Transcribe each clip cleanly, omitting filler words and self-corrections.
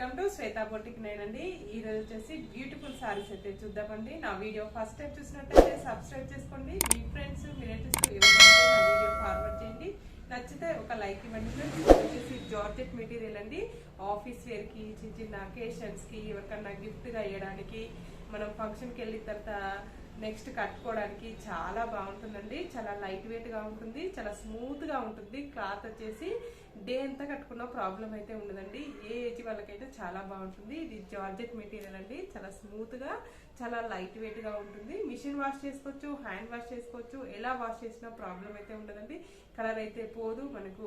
Welcome to Shweta boutique నేనండి. ఈ రోజు వచ్చేసి బ్యూటిఫుల్ సారీస్ అయితే చూద్దామండి. నా వీడియో ఫస్ట్ టైం చూసినట్లయితే సబ్స్క్రైబ్ చేసుకోండి. మీ ఫ్రెండ్స్ మీ రిలేటివ్స్ ఎవరికైతే నా వీడియో ఫార్వర్డ్ చేయండి. నచ్చితే ఒక లైక్ ఇవ్వండి ఫ్రెండ్స్. వచ్చేసి జార్జెట్ మెటీరియల్ అండి. ఆఫీస్ వేర్ కి, చిన్న చిన్న అకేషన్స్ కి, ఎవరికన్నా గిఫ్ట్ గా ఇవ్వడానికి, మనం ఫంక్షన్ కి వెళ్ళిన తర్వాత నెక్స్ట్ కట్టుకోవడానికి చాలా బాగుంటుందండి. చాలా లైట్ వెయిట్ గా ఉంటుంది, చాలా స్మూత్ గా ఉంటుంది. క్లాత్ వచ్చేసి డే అంతా కట్టుకున్న ప్రాబ్లం అయితే ఉండదండి. ఏ ఏజ్ వాళ్ళకైతే చాలా బాగుంటుంది. ఇది జార్జెట్ మెటీరియల్ అండి. చాలా స్మూత్ గా, చాలా లైట్ వెయిట్ గా ఉంటుంది. మిషన్ వాష్ చేసుకోవచ్చు, హ్యాండ్ వాష్ చేసుకోవచ్చు. ఎలా వాష్ చేసినా ప్రాబ్లం అయితే ఉండదండి. కలర్ అయితే పోదు, మనకు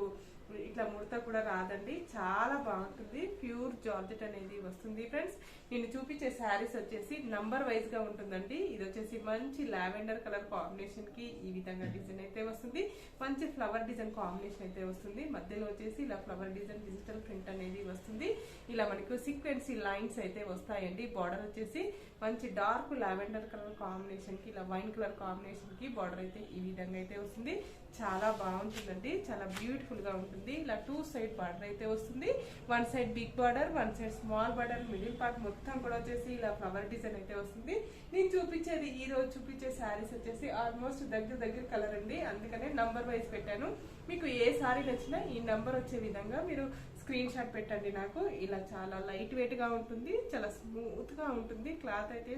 ఇట్లా ముడత కూడా రాదండి. చాలా బాగుంటుంది. ప్యూర్ జార్జెట్ అనేది వస్తుంది ఫ్రెండ్స్. నేను చూపించే శారీస్ వచ్చేసి నంబర్ వైజ్ గా ఉంటుందండి. ఇది వచ్చేసి మంచి లావెండర్ కలర్ కాంబినేషన్ కి ఈ విధంగా డిజైన్ అయితే వస్తుంది. మంచి ఫ్లవర్ డిజైన్ కాంబినేషన్ అయితే వస్తుంది. మధ్యలో వచ్చేసి ఇలా ఫ్లవర్ డిజైన్ డిజిటల్ ప్రింట్ అనేది వస్తుంది. ఇలా మనకు సీక్వెన్సీ లైన్స్ అయితే వస్తాయండి. బార్డర్ వచ్చేసి మంచి డార్క్ లావెండర్ కలర్ కాంబినేషన్ కి, ఇలా వైన్ కలర్ కాంబినేషన్ కి బార్డర్ అయితే ఈ విధంగా అయితే వస్తుంది. చాలా బాగుంటుందండి. చాలా బ్యూటిఫుల్ గా ఉంటుంది. ఇలా టూ సైడ్ బార్డర్ అయితే వస్తుంది. One side big border, one side small border, middle part మొత్తం కూడా వచ్చేసి ఇలా ఫ్లవర్ డిజైన్ అయితే వస్తుంది. నేను చూపించేది ఈ రోజు చూపించే శారీస్ వచ్చేసి ఆల్మోస్ట్ దగ్గర కలర్ అండి. అందుకనే నంబర్ వైజ్ పెట్టాను. మీకు ఏ శారీ నచ్చినా ఈ నంబర్ వచ్చే విధంగా మీరు స్క్రీన్ షాట్ పెట్టండి నాకు. ఇలా చాలా లైట్ వెయిట్ గా ఉంటుంది, చాలా స్మూత్ గా ఉంటుంది. క్లాత్ అయితే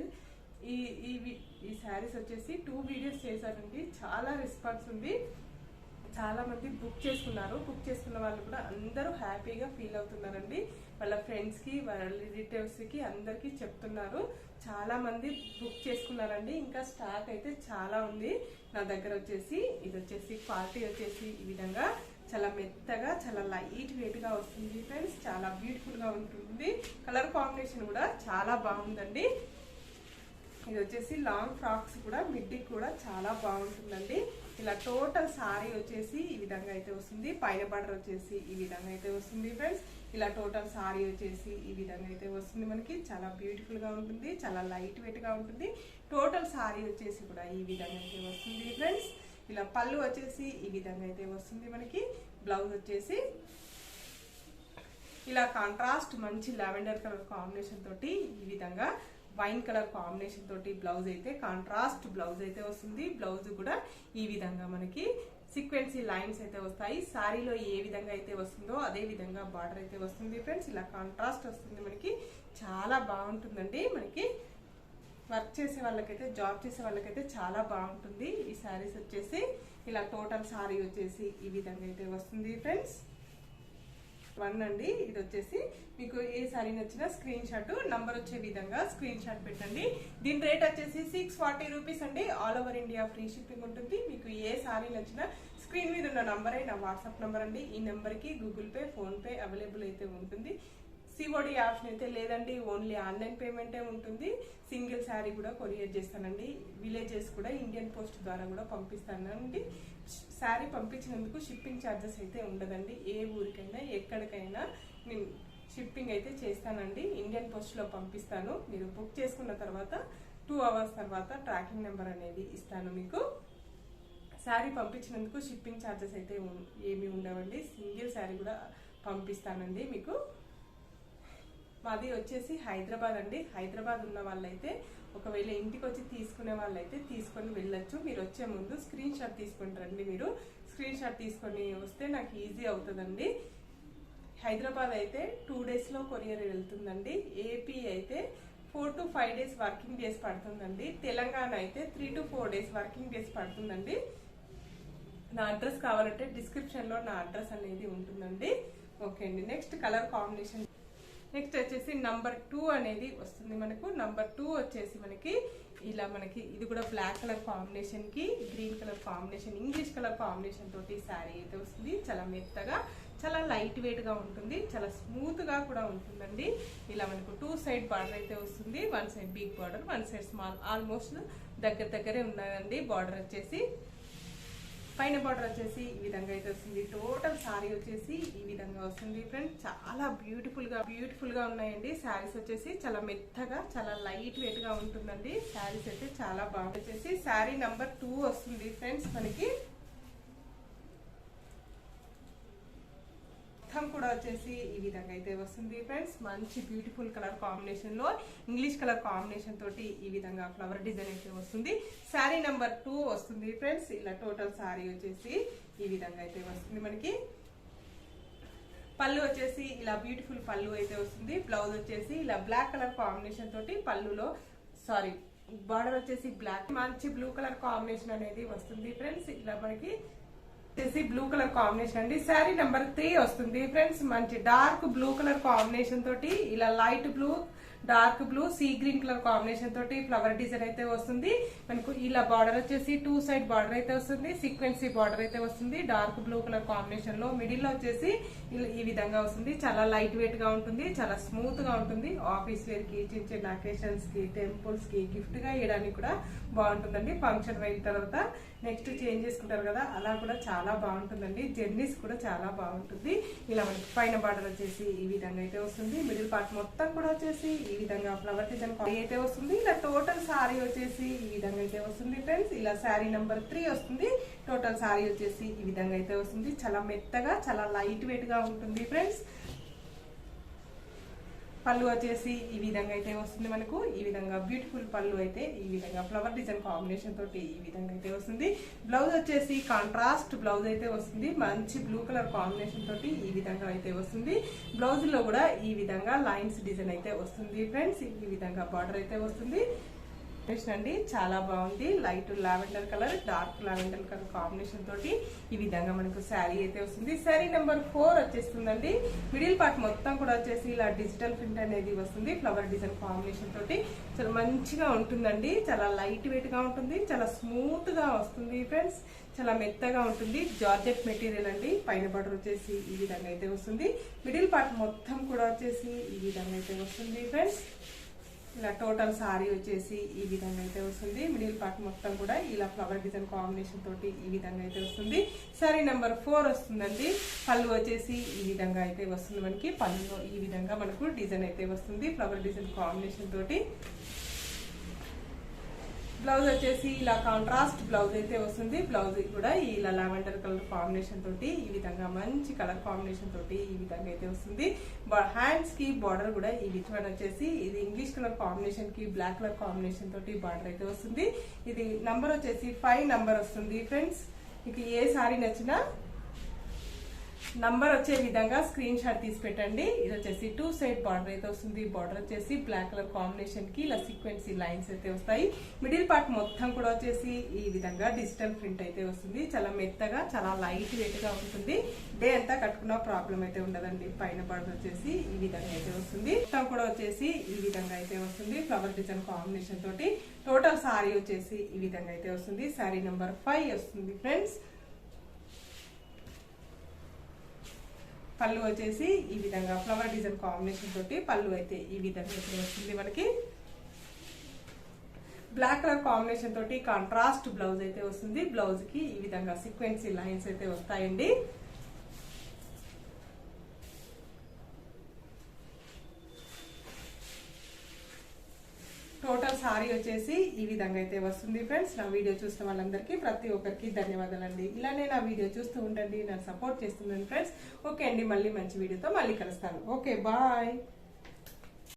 ఈ శారీస్ వచ్చేసి 2 వీడియోస్ చేశానండి. చాలా రెస్పాన్స్ ఉంది. చాలా మంది బుక్ చేసుకున్నారు. బుక్ చేసుకున్న వాళ్ళు కూడా అందరూ హ్యాపీగా ఫీల్ అవుతున్నారండి. వాళ్ళ ఫ్రెండ్స్ కి, వాళ్ళ రిలేటివ్స్ కి అందరికి చెప్తున్నారు. చాలా మంది బుక్ చేసుకున్నారండి. ఇంకా స్టాక్ అయితే చాలా ఉంది నా దగ్గర. వచ్చేసి ఇది వచ్చేసి క్వాలిటీ వచ్చేసి ఈ విధంగా చాలా మెత్తగా, చాలా లైట్ వెయిట్ గా వస్తుంది ఫ్రెండ్స్. చాలా బ్యూటిఫుల్ గా ఉంటుంది. కలర్ కాంబినేషన్ కూడా చాలా బాగుందండి. ఇది వచ్చేసి లాంగ్ ఫ్రాక్స్ కూడా, మిడ్డీ కూడా చాలా బాగుంటుందండి. ఇలా టోటల్ సారీ వచ్చేసి ఈ విధంగా అయితే వస్తుంది. పైన బార్డర్ వచ్చేసి ఈ విధంగా అయితే వస్తుంది ఫ్రెండ్స్. ఇలా టోటల్ సారీ వచ్చేసి ఈ విధంగా అయితే వస్తుంది. మనకి చాలా బ్యూటిఫుల్ గా ఉంటుంది, చాలా లైట్ వెయిట్ గా ఉంటుంది. టోటల్ సారీ వచ్చేసి కూడా ఈ విధంగా అయితే వస్తుంది ఫ్రెండ్స్. ఇలా పళ్ళు వచ్చేసి ఈ విధంగా అయితే వస్తుంది మనకి. బ్లౌజ్ వచ్చేసి ఇలా కాంట్రాస్ట్ మంచి లావెండర్ కలర్ కాంబినేషన్ తోటి ఈ విధంగా వైన్ కలర్ కాంబినేషన్ తోటి బ్లౌజ్ అయితే కాంట్రాస్ట్ బ్లౌజ్ అయితే వస్తుంది. బ్లౌజ్ కూడా ఈ విధంగా మనకి సీక్వెన్సీ లైన్స్ అయితే వస్తాయి. సారీలో ఏ విధంగా అయితే వస్తుందో అదే విధంగా బార్డర్ అయితే వస్తుంది ఫ్రెండ్స్. ఇలా కాంట్రాస్ట్ వస్తుంది మనకి. చాలా బాగుంటుందండి. మనకి వర్క్ చేసే వాళ్ళకైతే, జాబ్ చేసే వాళ్ళకైతే చాలా బాగుంటుంది ఈ శారీస్ వచ్చేసి. ఇలా టోటల్ సారీ వచ్చేసి ఈ విధంగా అయితే వస్తుంది ఫ్రెండ్స్. 1 అండి. ఇది వచ్చేసి మీకు ఏ సారీ నచ్చినా స్క్రీన్ షాట్, నంబర్ వచ్చే విధంగా స్క్రీన్ షాట్ పెట్టండి. దీని రేట్ వచ్చేసి 640 రూపీస్ అండి. All over India free shipping ఉంటుంది. మీకు ఏ సారీ నచ్చినా స్క్రీన్ మీద ఉన్న నంబరే నా వాట్సాప్ నంబర్ అండి. ఈ నెంబర్కి Google pay, phone pay available అయితే ఉంటుంది. సిఓడి ఆప్షన్ అయితే లేదండి. ఓన్లీ ఆన్లైన్ పేమెంటే ఉంటుంది. సింగిల్ శారీ కూడా కొరియర్ చేస్తానండి. విలేజెస్ కూడా ఇండియన్ పోస్ట్ ద్వారా కూడా పంపిస్తానండి. శారీ పంపించినందుకు షిప్పింగ్ ఛార్జెస్ అయితే ఉండదండి. ఏ ఊరికైనా ఎక్కడికైనా నేను షిప్పింగ్ అయితే చేస్తానండి. ఇండియన్ పోస్ట్ లో పంపిస్తాను. మీరు బుక్ చేసుకున్న తర్వాత 2 అవర్స్ తర్వాత ట్రాకింగ్ నెంబర్ అనేది ఇస్తాను మీకు. శారీ పంపించినందుకు షిప్పింగ్ ఛార్జెస్ అయితే ఏమీ ఉండవండి. సింగిల్ శారీ కూడా పంపిస్తానండి మీకు. మాది వచ్చేసి హైదరాబాద్ అండి. హైదరాబాద్ ఉన్న వాళ్ళైతే ఒకవేళ ఇంటికి వచ్చి తీసుకునే వాళ్ళైతే తీసుకొని వెళ్ళొచ్చు. మీరు వచ్చే ముందు స్క్రీన్ షాట్ తీసుకొని రండి. మీరు స్క్రీన్ షాట్ తీసుకొని వస్తే నాకు ఈజీ అవుతుందండి. హైదరాబాద్ అయితే 2 days లో కొరియర్ వెళ్తుందండి. ఏపీ అయితే 4 to 5 days వర్కింగ్ డేస్ పడుతుందండి. తెలంగాణ అయితే 3 to 4 days వర్కింగ్ డేస్ పడుతుందండి. నా అడ్రస్ కావాలంటే డిస్క్రిప్షన్ లో నా అడ్రస్ అనేది ఉంటుందండి. ఓకే అండి. Next colour combination. నెక్స్ట్ వచ్చేసి నంబర్ 2 అనేది వస్తుంది మనకు. నంబర్ 2 వచ్చేసి మనకి ఇలా మనకి ఇది కూడా బ్లాక్ కలర్ కాంబినేషన్ కి green colour combination, English colour combination తోటి శారీ అయితే వస్తుంది. చాలా మెత్తగా, చాలా లైట్ వెయిట్ గా ఉంటుంది. చాలా స్మూత్ గా కూడా ఉంటుందండి. ఇలా మనకు 2 సైడ్ బార్డర్ అయితే వస్తుంది. 1 side big border, 1 side small. Almost దగ్గరే ఉన్నాయండి. బార్డర్ వచ్చేసి పైన బార్డర్ వచ్చేసి ఈ విధంగా అయితే వస్తుంది. టోటల్ సారీ వచ్చేసి ఈ విధంగా వస్తుంది ఫ్రెండ్స్. చాలా బ్యూటిఫుల్ గా ఉన్నాయండి. శారీస్ వచ్చేసి చాలా మెత్తగా, చాలా లైట్ వెయిట్ గా ఉంటుందండి. శారీస్ అయితే చాలా బాగుంది. వచ్చేసి శారీ నంబర్ 2 వస్తుంది ఫ్రెండ్స్. మనకి మొత్తం కూడా వచ్చేసి ఈ విధంగా అయితే వస్తుంది ఫ్రెండ్స్. మంచి బ్యూటిఫుల్ కలర్ కాంబినేషన్ లో ఇంగ్లీష్ కలర్ కాంబినేషన్ తోటి ఈ విధంగా ఫ్లవర్ డిజైన్ అయితే వస్తుంది. శారీ నెంబర్ 2 వస్తుంది ఫ్రెండ్స్. ఇలా టోటల్ శారీ వచ్చేసి ఈ విధంగా అయితే వస్తుంది మనకి. పళ్ళు వచ్చేసి ఇలా బ్యూటిఫుల్ పళ్ళు అయితే వస్తుంది. బ్లౌజ్ వచ్చేసి ఇలా బ్లాక్ కలర్ కాంబినేషన్ తోటి పళ్ళులో బార్డర్ వచ్చేసి బ్లాక్, మంచి బ్లూ కలర్ కాంబినేషన్ అనేది వస్తుంది ఫ్రెండ్స్. ఇలా మనకి వచ్చేసి బ్లూ కలర్ కాంబినేషన్ అండి. శారీ నెంబర్ 3 వస్తుంది ఫ్రెండ్స్. మంచి డార్క్ బ్లూ కలర్ కాంబినేషన్ తోటి ఇలా light blue, dark blue, sea green colour combination తోటి ఫ్లవర్ డిజైన్ అయితే వస్తుంది మనకు. ఇలా బార్డర్ వచ్చేసి 2 సైడ్ బార్డర్ అయితే వస్తుంది. సీక్వెన్సీ బార్డర్ అయితే వస్తుంది డార్క్ బ్లూ కలర్ కాంబినేషన్ లో. మిడిల్ లో వచ్చేసి ఈ విధంగా వస్తుంది. చాలా లైట్ వెయిట్ గా ఉంటుంది, చాలా స్మూత్ గా ఉంటుంది. ఆఫీస్ వేర్ కి, చిన్న చిన్న అకేషన్స్ కి, టెంపుల్స్ కి గిఫ్ట్ గా ఇవ్వడానికి కూడా బాగుంటుందండి. ఫంక్షన్ అయిన తర్వాత నెక్స్ట్ చేంజ్ చేసుకుంటారు కదా, అలా కూడా చాలా బాగుంటుందండి. జర్నీస్ కూడా చాలా బాగుంటుంది. ఇలా మనకి పైన బార్డర్ వచ్చేసి ఈ విధంగా అయితే వస్తుంది. మిడిల్ పార్ట్ మొత్తం కూడా వచ్చేసి ఈ విధంగా ఫ్లవర్ డిజైన్ అయితే వస్తుంది. ఇలా టోటల్ సారీ వచ్చేసి ఈ విధంగా అయితే వస్తుంది ఫ్రెండ్స్. ఇలా శారీ నెంబర్ 3 వస్తుంది. టోటల్ సారీ వచ్చేసి ఈ విధంగా అయితే వస్తుంది. చాలా మెత్తగా, చాలా లైట్ వెయిట్ గా ఉంటుంది ఫ్రెండ్స్. పళ్ళు వచ్చేసి ఈ విధంగా అయితే వస్తుంది మనకు. ఈ విధంగా బ్యూటిఫుల్ పళ్ళు అయితే ఈ విధంగా ఫ్లవర్ డిజైన్ కాంబినేషన్ తోటి ఈ విధంగా అయితే వస్తుంది. బ్లౌజ్ వచ్చేసి కాంట్రాస్ట్ బ్లౌజ్ అయితే వస్తుంది. మంచి బ్లూ కలర్ కాంబినేషన్ తోటి ఈ విధంగా అయితే వస్తుంది. బ్లౌజ్ లో కూడా ఈ విధంగా లైన్స్ డిజైన్ అయితే వస్తుంది ఫ్రెండ్స్. ఈ విధంగా బార్డర్ అయితే వస్తుంది అండి. చాలా బాగుంది. Light lavender colour, dark lavender colour combination తోటి ఈ విధంగా మనకు శారీ అయితే వస్తుంది. శారీ నెంబర్ 4 వచ్చేస్తుందండి. మిడిల్ పార్ట్ మొత్తం కూడా వచ్చేసి ఇలా డిజిటల్ ప్రింట్ అనేది వస్తుంది ఫ్లవర్ డిజైన్ కాంబినేషన్ తోటి. చాలా మంచిగా ఉంటుందండి. చాలా లైట్ వెయిట్ గా ఉంటుంది, చాలా స్మూత్ గా వస్తుంది ఫ్రెండ్స్. చాలా మెత్తగా ఉంటుంది. జార్జెట్ మెటీరియల్ అండి. పైన బార్డర్ వచ్చేసి ఈ విధంగా అయితే వస్తుంది. మిడిల్ పార్ట్ మొత్తం కూడా వచ్చేసి ఈ విధంగా అయితే వస్తుంది ఫ్రెండ్స్. ఇలా టోటల్ సారీ వచ్చేసి ఈ విధంగా అయితే వస్తుంది. మిడిల్ పార్ట్ మొత్తం కూడా ఇలా ఫ్లవర్ డిజైన్ కాంబినేషన్ తోటి ఈ విధంగా అయితే వస్తుంది. సారీ నెంబర్ 4 వస్తుందండి. పళ్ళు వచ్చేసి ఈ విధంగా అయితే వస్తుంది మనకి. పళ్ళులో ఈ విధంగా మనకు డిజైన్ అయితే వస్తుంది ఫ్లవర్ డిజైన్ కాంబినేషన్ తోటి. బ్లౌజ్ వచ్చేసి ఇలా కాంట్రాస్ట్ బ్లౌజ్ అయితే వస్తుంది. బ్లౌజ్ కూడా ఇలా లావెండర్ కలర్ కాంబినేషన్ తోటి ఈ విధంగా మంచి కలర్ కాంబినేషన్ తోటి ఈ విధంగా అయితే వస్తుంది. హ్యాండ్స్ కి బార్డర్ కూడా ఈ విధంగా వచ్చేసి ఇది ఇంగ్లీష్ కలర్ కాంబినేషన్ కి బ్లాక్ కలర్ కాంబినేషన్ తోటి బార్డర్ అయితే వస్తుంది. ఇది నంబర్ వచ్చేసి 5 నంబర్ వస్తుంది ఫ్రెండ్స్. మీకు ఏ సారీ నచ్చినా నంబర్ వచ్చే విధంగా స్క్రీన్ షాట్ తీసి పెట్టండి. ఇది వచ్చేసి 2 సైడ్ బార్డర్ అయితే వస్తుంది. బార్డర్ వచ్చేసి బ్లాక్ కలర్ కాంబినేషన్ కి ఇలా సీక్వెన్సీ లైన్స్ అయితే వస్తాయి. మిడిల్ పార్ట్ మొత్తం కూడా వచ్చేసి ఈ విధంగా డిజిటల్ ప్రింట్ అయితే వస్తుంది. చాలా మెత్తగా, చాలా లైట్ వెయిట్ గా ఉంటుంది. డే అంతా కట్టుకున్న ప్రాబ్లం అయితే ఉండదండి. పైన బార్డర్ వచ్చేసి ఈ విధంగా అయితే వస్తుంది. మొత్తం కూడా వచ్చేసి ఈ విధంగా అయితే వస్తుంది ఫ్లవర్ డిజైన్ కాంబినేషన్ తోటి. టోటల్ సారీ వచ్చేసి ఈ విధంగా అయితే వస్తుంది. సారీ నెంబర్ 5 వస్తుంది ఫ్రెండ్స్. పళ్ళు వచ్చేసి ఈ విధంగా ఫ్లవర్ డిజైన్ కాంబినేషన్ తోటి పళ్ళు అయితే ఈ విధంగా అయితే వస్తుంది మనకి. బ్లాక్ కలర్ కాంబినేషన్ తోటి కాంట్రాస్ట్ బ్లౌజ్ అయితే వస్తుంది. బ్లౌజ్ కి ఈ విధంగా సీక్వెన్సీ లైన్స్ అయితే వస్తాయండి. టోటల్ సారీ వచ్చేసి ఈ విధంగా అయితే వస్తుంది ఫ్రెండ్స్. నా వీడియో చూస్తున్న వాళ్ళందరికీ ప్రతి ఒక్కరికి ధన్యవాదాలండి. ఇలానే నా వీడియో చూస్తూ ఉండండి, నన్ను సపోర్ట్ చేస్తుండండి ఫ్రెండ్స్. ఓకే అండి, మళ్ళీ మంచి వీడియోతో మళ్ళీ కలుస్తాను. Okay, bye.